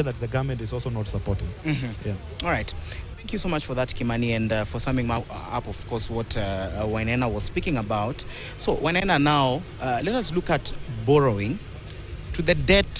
that the government is also not supporting. Yeah. All right. Thank you so much for that, Kimani, and for summing up, of course, what Wainaina was speaking about. So, Wainaina, now, let us look at borrowing to the debt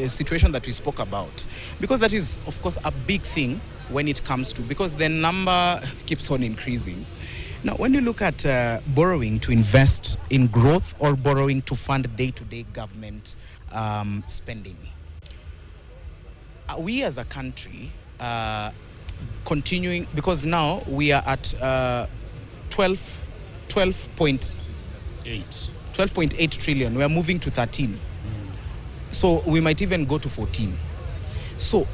situation that we spoke about. Because that is, of course, a big thing when it comes to, because the number keeps on increasing. Now, when you look at borrowing to invest in growth or borrowing to fund day-to-day government spending, we as a country continuing, because now we are at 12.8 trillion. We are moving to 13. So we might even go to 14. So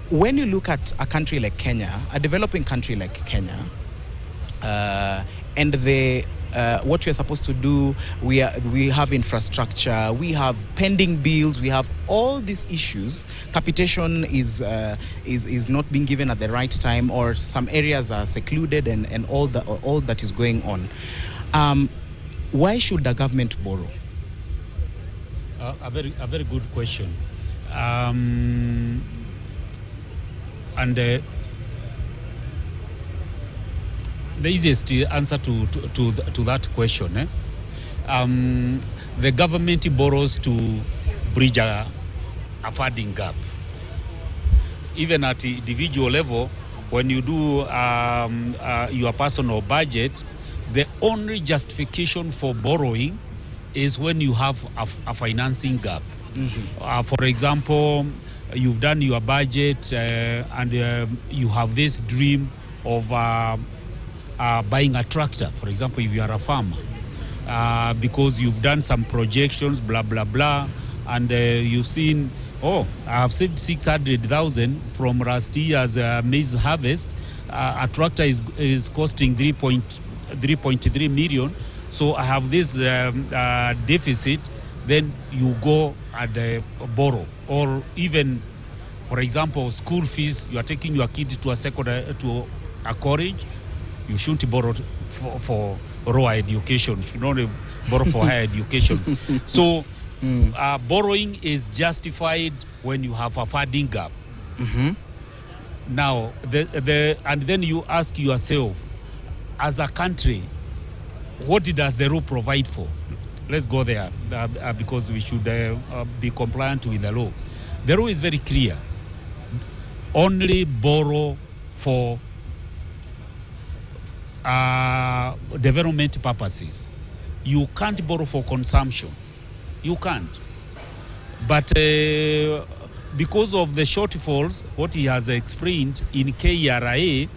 when you look at a country like Kenya, a developing country like Kenya, and what we are supposed to do, we have infrastructure, we have pending bills, we have all these issues. Capitation is not being given at the right time, or some areas are secluded, and all that is going on. Why should the government borrow? A very good question, and the easiest answer to that question, the government borrows to bridge a funding gap. Even at individual level, when you do your personal budget, the only justification for borrowing is when you have a financing gap. For example, you've done your budget and you have this dream of buying a tractor, for example, if you are a farmer, because you've done some projections, blah, blah, blah, and you've seen, I have saved 600,000 from last year's maize harvest. A tractor is costing 3.3 million. So I have this deficit. Then you go and borrow, or even, for example, school fees. You are taking your kid to a college. You shouldn't borrow for lower education. You should only borrow for higher education. So borrowing is justified when you have a funding gap. Now, and then you ask yourself, as a country, what does the law provide for? Let's go there because we should be compliant with the law. The law is very clear. Only borrow for development purposes. You can't borrow for consumption. You can't. But because of the shortfalls, what he has explained in KRA,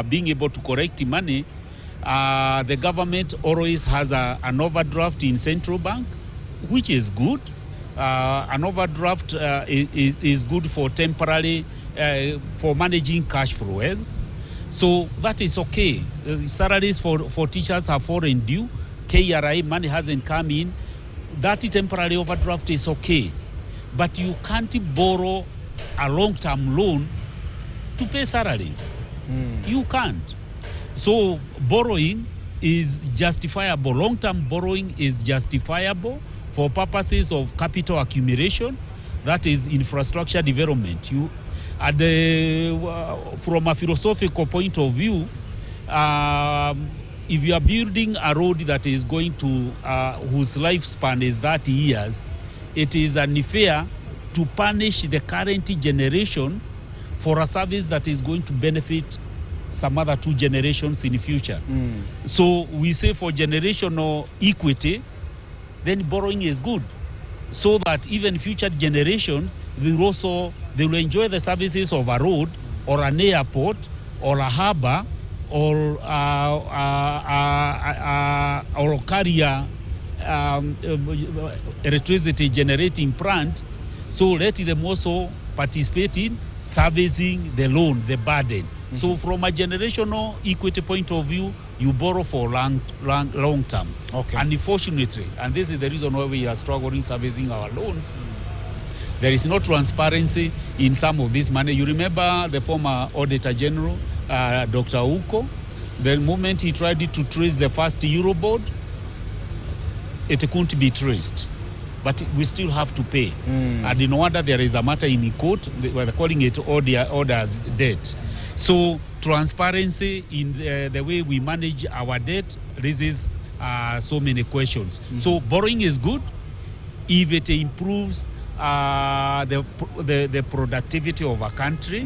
being able to collect money, the government always has an overdraft in central bank, which is good. An overdraft is good for temporary, for managing cash flows. So that is okay. Salaries for teachers have fallen due. KRA money hasn't come in. That temporary overdraft is okay. But you can't borrow a long-term loan to pay salaries. You can't. So borrowing is justifiable. Long-term borrowing is justifiable for purposes of capital accumulation, that is infrastructure development. From a philosophical point of view, if you are building a road that is going to, whose lifespan is 30 years, it is unfair to punish the current generation for a service that is going to benefit some other 2 generations in the future. So we say for generational equity, then borrowing is good, so that even future generations they will enjoy the services of a road or an airport or a harbor or carrier electricity generating plant. So let them also participate in servicing the loan, the burden. So from a generational equity point of view, you borrow for long term. Okay. And unfortunately, and this is the reason why we are struggling servicing our loans, there is no transparency in some of this money. You remember the former Auditor General, Dr. Uko, the moment he tried to trace the first Eurobond, it couldn't be traced. but we still have to pay. And in order, there is a matter in court, we're calling it orders debt. So transparency in the way we manage our debt raises so many questions. So borrowing is good if it improves the productivity of a country.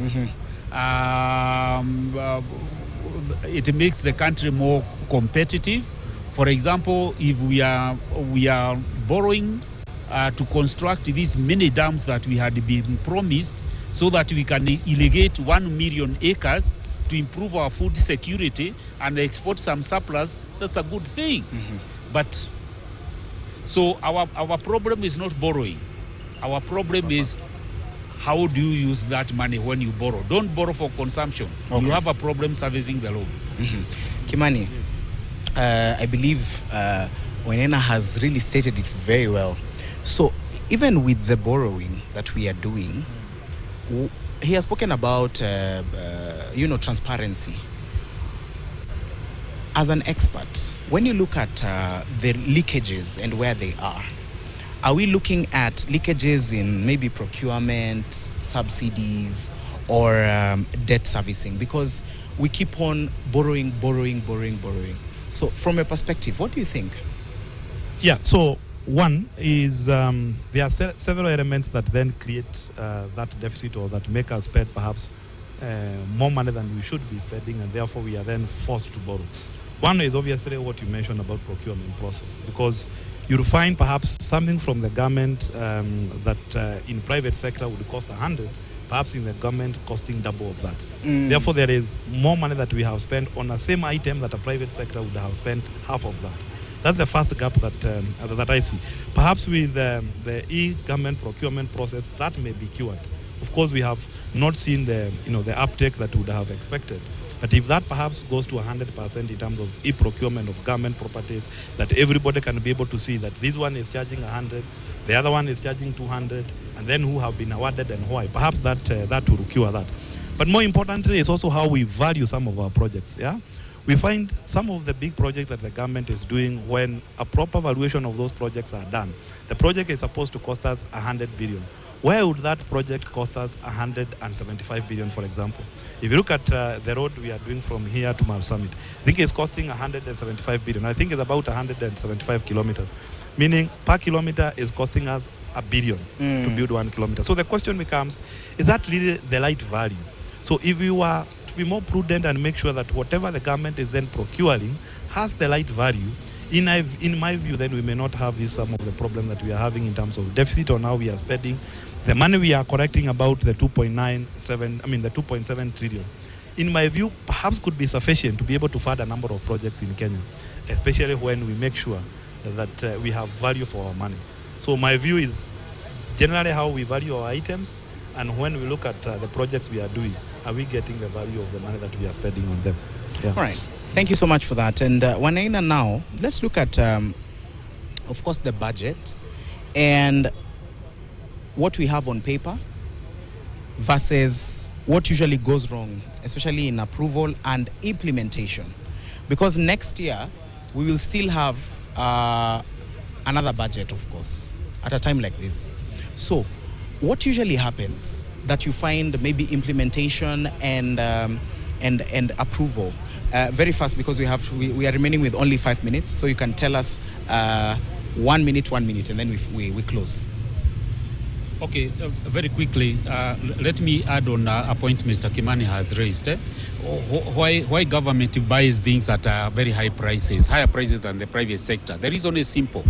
It makes the country more competitive. For example, if we are borrowing to construct these mini dams that we had been promised, so that we can irrigate 1 million acres to improve our food security and export some surplus, that's a good thing. But so our problem is not borrowing. Our problem is how do you use that money when you borrow? Don't borrow for consumption. Okay. You have a problem servicing the loan. Kimani, I believe Wainaina has really stated it very well. So even with the borrowing that we are doing, he has spoken about transparency. As an expert, when you look at the leakages and where they are we looking at leakages in maybe procurement, subsidies, or debt servicing? Because we keep on borrowing. So from your perspective, what do you think? Yeah, so one is there are several elements that then create that deficit, or that make us spend perhaps more money than we should be spending, and therefore we are then forced to borrow. One is obviously what you mentioned about procurement process, because you'll find perhaps something from the government that in private sector would cost 100, perhaps in the government costing double of that. Therefore, there is more money that we have spent on the same item that a private sector would have spent half of that. That's the first gap that I see. Perhaps with the e-government procurement process, that may be cured. Of course, we have not seen the uptake that we would have expected. But if that perhaps goes to 100% in terms of e-procurement of government properties, that everybody can be able to see that this one is charging 100, the other one is charging 200, and then who have been awarded and why. Perhaps that will cure that. But more importantly, it's also how we value some of our projects. Yeah, we find some of the big projects that the government is doing, when a proper valuation of those projects are done, the project is supposed to cost us 100 billion. Where would that project cost us 175 billion, for example? If you look at the road we are doing from here to Mount Summit, I think it's costing 175 billion. I think it's about 175 kilometers, meaning per kilometer is costing us $1 billion to build 1 kilometer. So the question becomes, is that really the right value? So if you are to be more prudent and make sure that whatever the government is then procuring has the right value, in my view, then we may not have some of the problem that we are having in terms of deficit, or now we are spending the money we are collecting, about the 2.7 trillion. In my view, perhaps could be sufficient to be able to fund a number of projects in Kenya, especially when we make sure that we have value for our money. So my view is generally how we value our items, and when we look at the projects we are doing, are we getting the value of the money that we are spending on them? Yeah. All right. Thank you so much for that. And Wainaina, now, let's look at, of course, the budget and what we have on paper versus what usually goes wrong, especially in approval and implementation. Because next year, we will still have another budget, of course, at a time like this. So what usually happens that you find maybe implementation and approval very fast, because we are remaining with only 5 minutes, so you can tell us 1 minute, and then we close. Okay, very quickly, let me add on a point Mr. Kimani has raised. Why government buys things at very higher prices than the private sector? The reason is simple.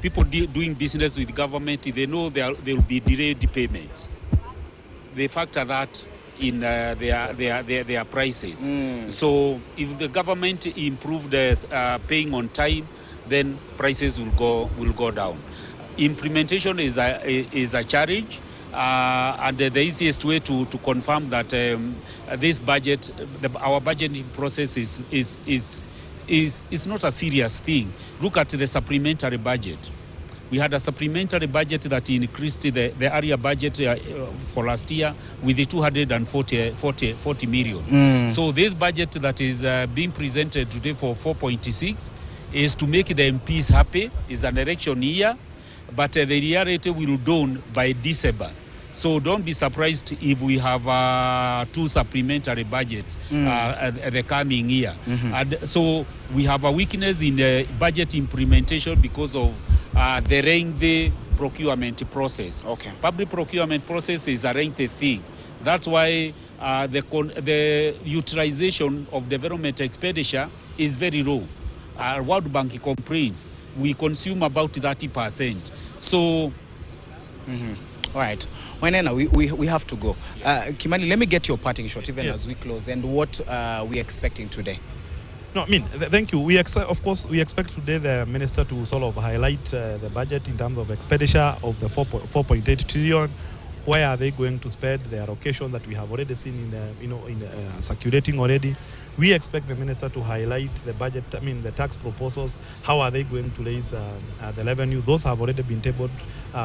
People doing business with government, they know there will be delayed payments. They factor that in their prices. So if the government improved paying on time, then prices will go down. Implementation is a challenge, and the easiest way to confirm that this budget, our budgeting process is not a serious thing. Look at the supplementary budget. We had a supplementary budget that increased the area budget for last year with the 240 million. So this budget that is being presented today for 4.6 is to make the MPs happy. It's an election year, but the reality will dawn by December. So don't be surprised if we have 2 supplementary budgets the coming year. And so we have a weakness in the budget implementation because of the lengthy procurement process. Okay. Public procurement process is a lengthy thing. That's why the utilization of development expenditure is very low. World Bank complains we consume about 30%. So. All right, Wainaina, we have to go. Kimani, let me get your parting shot even as we close, and what we're expecting today. No, I mean, thank you. Of course, we expect today the minister to sort of highlight the budget in terms of expenditure of the 4.8 trillion. Where are they going to spend the allocation that we have already seen in circulating already? We expect the minister to highlight the budget, the tax proposals. How are they going to raise the revenue? Those have already been tabled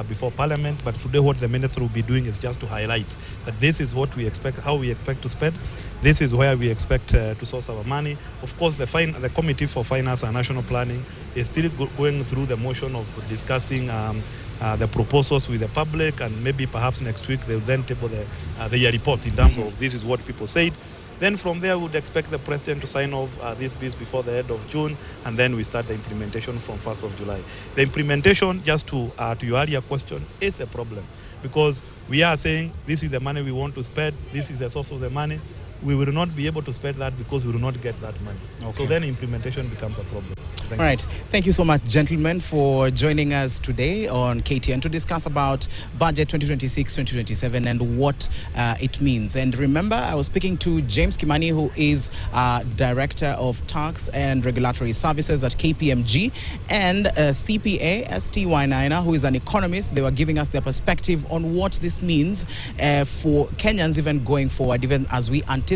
before Parliament, but today what the minister will be doing is just to highlight that this is what we expect, how we expect to spend. This is where we expect to source our money. Of course, the Committee for Finance and National Planning is still going through the motion of discussing the proposals with the public, and maybe perhaps next week they'll then table the report in terms of this is what people said. Then from there, we would expect the president to sign off these bills before the end of June, and then we start the implementation from 1st of July. The implementation, just to your earlier question, is a problem because we are saying this is the money we want to spend, this is the source of the money. We will not be able to spend that because we will not get that money. Okay. So then implementation becomes a problem. All right. Thank you so much, gentlemen, for joining us today on KTN to discuss about budget 2026-2027 and what it means. And remember, I was speaking to James Kimani, who is Director of Tax and Regulatory Services at KPMG, and CPA ST Wainaina, who is an economist. They were giving us their perspective on what this means for Kenyans even going forward, even as we anticipate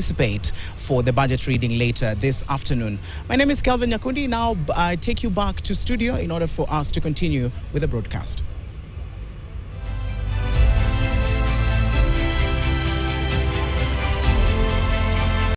for the budget reading later this afternoon. My name is Kelvin Nyakundi. Now I take you back to studio in order for us to continue with the broadcast.